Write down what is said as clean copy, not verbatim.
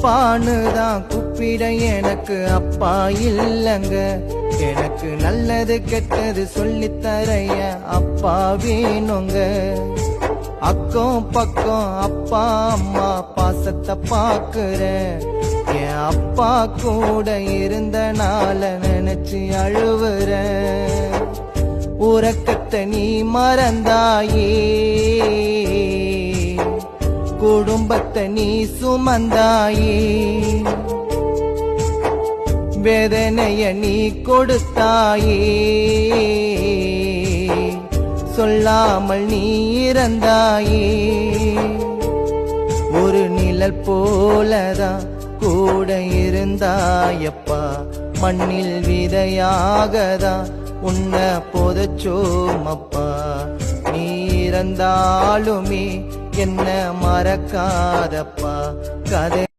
அப்பான்னு தான் கூப்பிட எனக்கு அப்பா இல்லங்க. எனக்கு நல்லது கெட்டது சொல்லித்தரைய அப்பா வேணுங்க. அக்கம் பக்கம் அப்பா அம்மா பாசத்தை பாக்குறேன். என் அப்பா கூட இருந்தனால நினைச்சு அழுவுறேன். உறக்கத்தை நீ மறந்தாயே, குடும்பத்தை நீ சுமந்தாயே, வேதனைய நீ கொடுத்தாயே, சொல்லாமல் நீ இறந்தாயே. ஒரு நிழல் போலதான் கூட இருந்தாயப்பா, மண்ணில் விதையாகதான் உன்னை புதைச்சோமப்பா. நீ இறந்தாலுமே என்ன மறக்காதப்பா. கதை